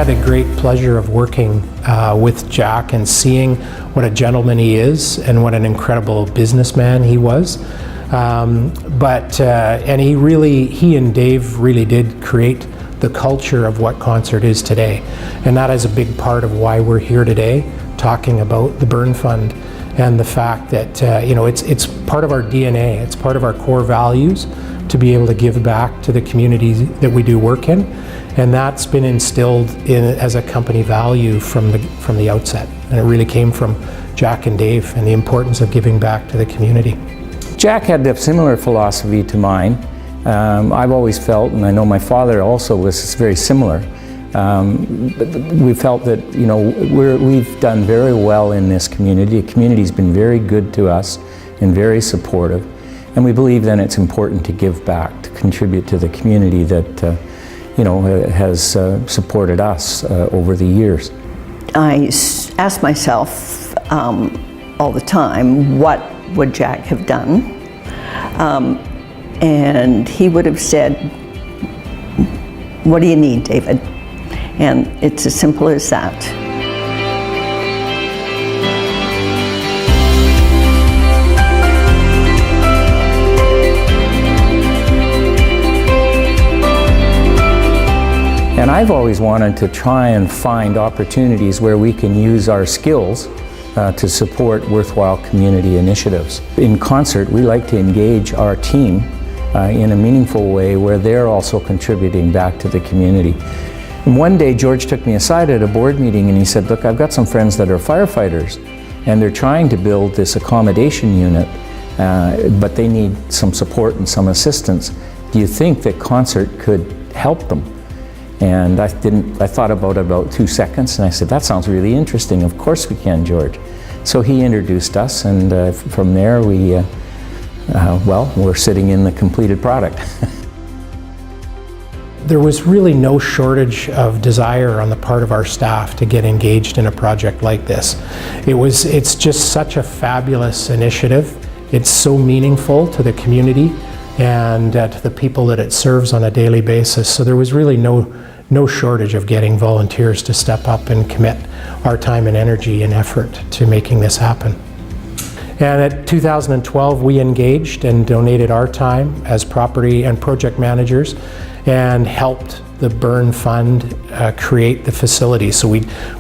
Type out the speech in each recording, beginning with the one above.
had the great pleasure of working with Jack and seeing what a gentleman he is and what an incredible businessman he was. And he and Dave really did create the culture of what Concert is today. And that is a big part of why we're here today, talking about the Burn Fund and the fact that it's part of our DNA, it's part of our core values to be able to give back to the communities that we do work in. And that's been instilled as a company value from the outset. And it really came from Jack and Dave and the importance of giving back to the community. Jack had a similar philosophy to mine. I've always felt, and I know my father also was very similar, we felt that we've done very well in this community. The community's been very good to us and very supportive. And we believe then it's important to give back, to contribute to the community that has supported us over the years. I ask myself all the time, what would Jack have done? And he would have said, "What do you need, David?" And it's as simple as that. And I've always wanted to try and find opportunities where we can use our skills to support worthwhile community initiatives. In Concert, we like to engage our team in a meaningful way where they're also contributing back to the community. And one day George took me aside at a board meeting and he said, "Look, I've got some friends that are firefighters and they're trying to build this accommodation unit, but they need some support and some assistance. Do you think that Concert could help them?" And I thought about it about 2 seconds and I said, "That sounds really interesting. Of course we can, George." So he introduced us, and from there we're sitting in the completed product. There was really no shortage of desire on the part of our staff to get engaged in a project like this. It's just such a fabulous initiative. It's so meaningful to the community and to the people that it serves on a daily basis. So there was really no shortage of getting volunteers to step up and commit our time and energy and effort to making this happen. And at 2012, we engaged and donated our time as property and project managers and helped the Burn Fund create the facility. So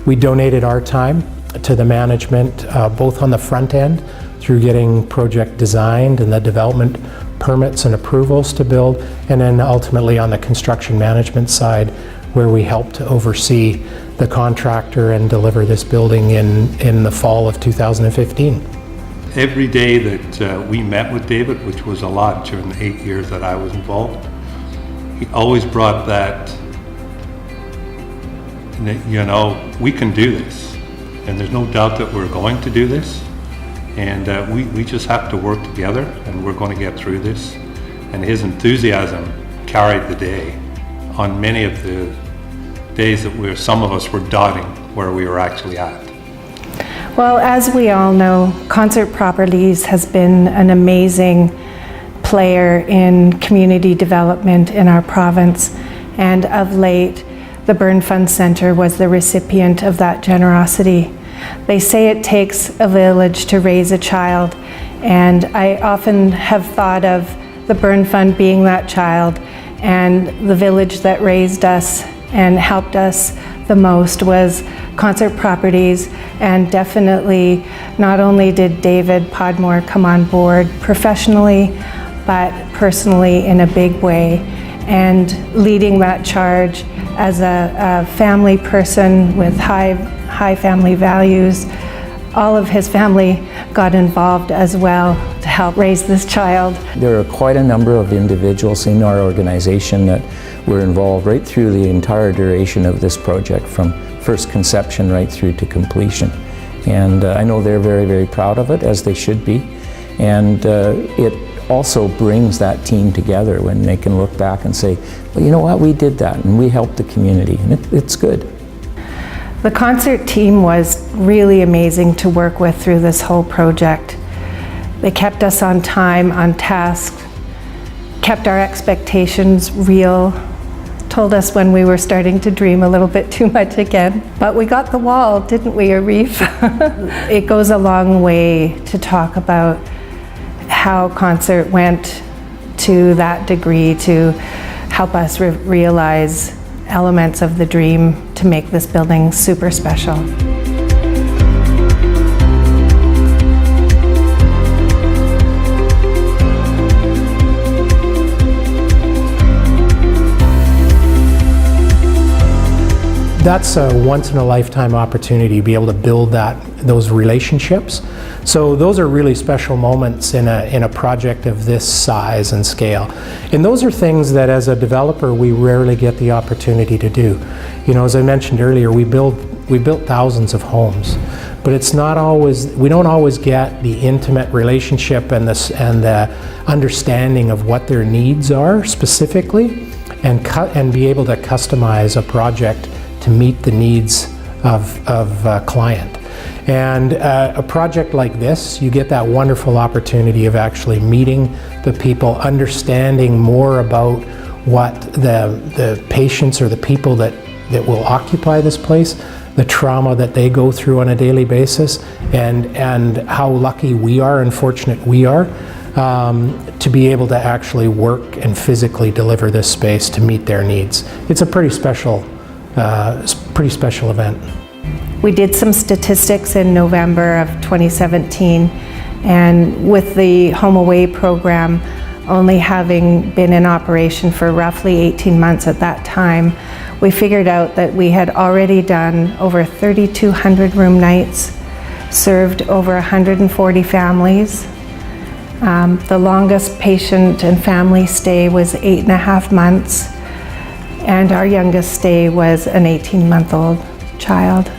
we donated our time to the management, both on the front end through getting project designed and the development permits and approvals to build, and then ultimately on the construction management side, where we helped to oversee the contractor and deliver this building in the fall of 2015. Every day that we met with David, which was a lot during the 8 years that I was involved, he always brought that, we can do this. And there's no doubt that we're going to do this. And we just have to work together, and we're going to get through this. And his enthusiasm carried the day on many of the days that some of us were doubting where we were actually at. Well, as we all know, Concert Properties has been an amazing player in community development in our province, and of late, the Burn Fund Centre was the recipient of that generosity. They say it takes a village to raise a child, and I often have thought of the Burn Fund being that child, and the village that raised us and helped us the most was Concert Properties. And definitely, not only did David Podmore come on board professionally, but personally in a big way, and leading that charge as a family person with high family values. All of his family got involved as well to help raise this child. There are quite a number of individuals in our organization that were involved right through the entire duration of this project, from first conception right through to completion. And I know they're very, very proud of it, as they should be. And it also brings that team together when they can look back and say, well, you know what, we did that and we helped the community, and it's good. The Concert team was really amazing to work with through this whole project. They kept us on time, on task, kept our expectations real, told us when we were starting to dream a little bit too much again. But we got the wall, didn't we, Arif? It goes a long way to talk about how concert went to that degree to help us realize elements of the dream to make this building super special. That's a once-in-a-lifetime opportunity to be able to build those relationships. So those are really special moments in a project of this size and scale. And those are things that as a developer we rarely get the opportunity to do. You know, as I mentioned earlier, we built thousands of homes, but it's not always, we don't always get the intimate relationship and the understanding of what their needs are specifically, and be able to customize a project to meet the needs of a client. And a project like this, you get that wonderful opportunity of actually meeting the people, understanding more about what the patients or the people that will occupy this place, the trauma that they go through on a daily basis, and how lucky we are and fortunate we are to be able to actually work and physically deliver this space to meet their needs. It's a pretty special event. We did some statistics in November of 2017, and with the Home Away program only having been in operation for roughly 18 months at that time, we figured out that we had already done over 3,200 room nights, served over 140 families. The longest patient and family stay was 8.5 months. And our youngest stay was an 18-month-old child.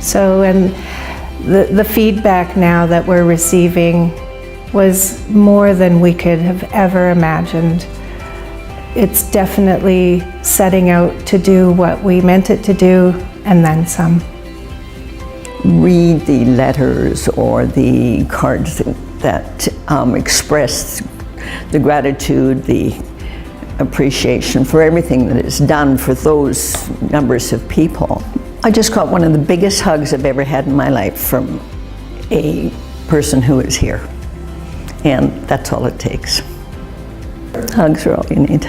So, and the feedback now that we're receiving was more than we could have ever imagined. It's definitely setting out to do what we meant it to do, and then some. Read the letters or the cards that express the gratitude, the appreciation for everything that is done for those numbers of people. I just got one of the biggest hugs I've ever had in my life from a person who is here. And that's all it takes. Hugs are all you need.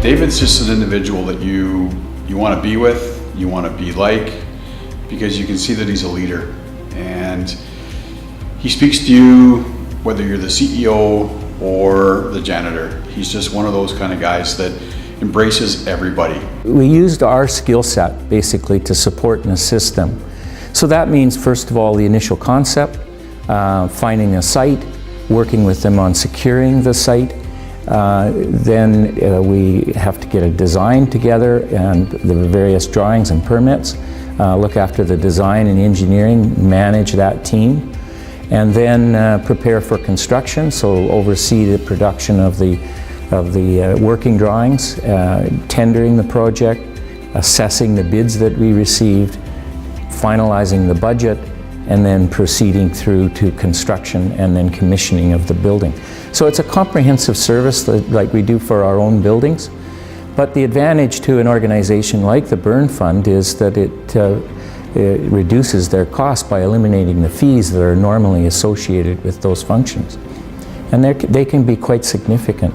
David's just an individual that you want to be with, you want to be like, because you can see that he's a leader. And he speaks to you whether you're the CEO or the janitor. He's just one of those kind of guys that embraces everybody. We used our skill set basically to support and assist them. So that means, first of all, the initial concept, finding a site, working with them on securing the site. Then we have to get a design together and the various drawings and permits, look after the design and engineering, manage that team, and then prepare for construction, so oversee the production of the working drawings, tendering the project, assessing the bids that we received, finalizing the budget, and then proceeding through to construction and then commissioning of the building. So it's a comprehensive service like we do for our own buildings. But the advantage to an organization like the Burn Fund is that it reduces their cost by eliminating the fees that are normally associated with those functions. And they can be quite significant.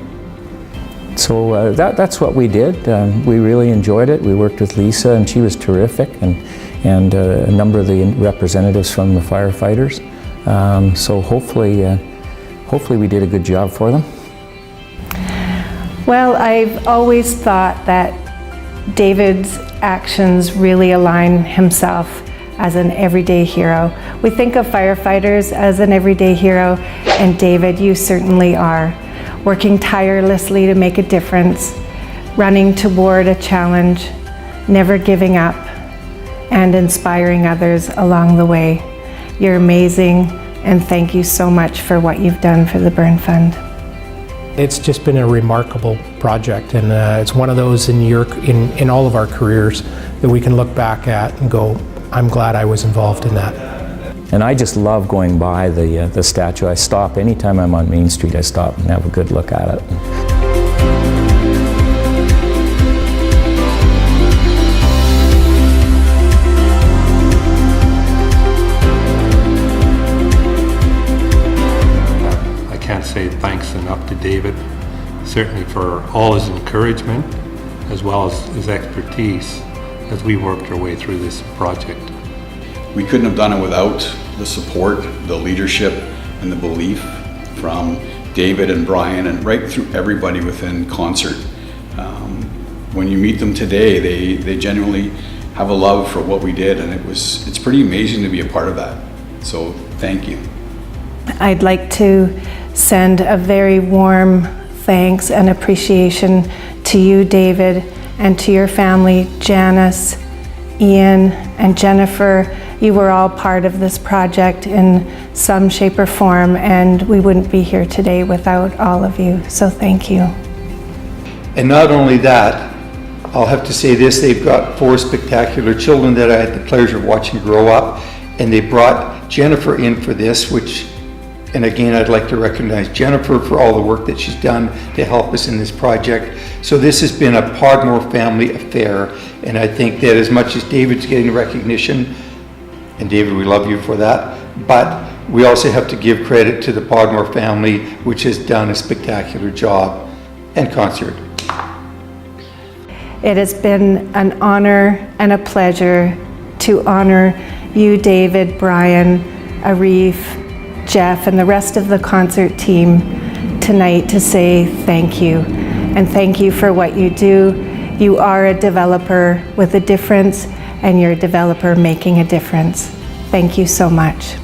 So that's what we did. We really enjoyed it. We worked with Lisa, and she was terrific, and a number of the representatives from the firefighters. So hopefully we did a good job for them. Well, I've always thought that David's actions really align himself as an everyday hero. We think of firefighters as an everyday hero, and David, you certainly are. Working tirelessly to make a difference, running toward a challenge, never giving up, and inspiring others along the way. You're amazing, and thank you so much for what you've done for the Burn Fund. It's just been a remarkable project, and it's one of those in all of our careers that we can look back at and go, I'm glad I was involved in that. And I just love going by the statue. I stop, anytime I'm on Main Street, I stop and have a good look at it. I can't say thanks enough to David, certainly for all his encouragement as well as his expertise as we worked our way through this project. We couldn't have done it without the support, the leadership, and the belief from David and Brian and right through everybody within Concert. When you meet them today, they genuinely have a love for what we did, and it's pretty amazing to be a part of that. So thank you. I'd like to send a very warm thanks and appreciation to you, David, and to your family, Janice, Ian, and Jennifer. You were all part of this project in some shape or form, and we wouldn't be here today without all of you. So thank you. And not only that, I'll have to say this, they've got 4 spectacular children that I had the pleasure of watching grow up, and they brought Jennifer in for this, which, and again, I'd like to recognize Jennifer for all the work that she's done to help us in this project. So this has been a Podmore family affair, and I think that as much as David's getting recognition, and David, we love you for that, but we also have to give credit to the Podmore family, which has done a spectacular job, and Concert. It has been an honor and a pleasure to honor you, David, Brian, Arif, Jeff, and the rest of the Concert team tonight to say thank you. And thank you for what you do. You are a developer with a difference, and you're a developer making a difference. Thank you so much.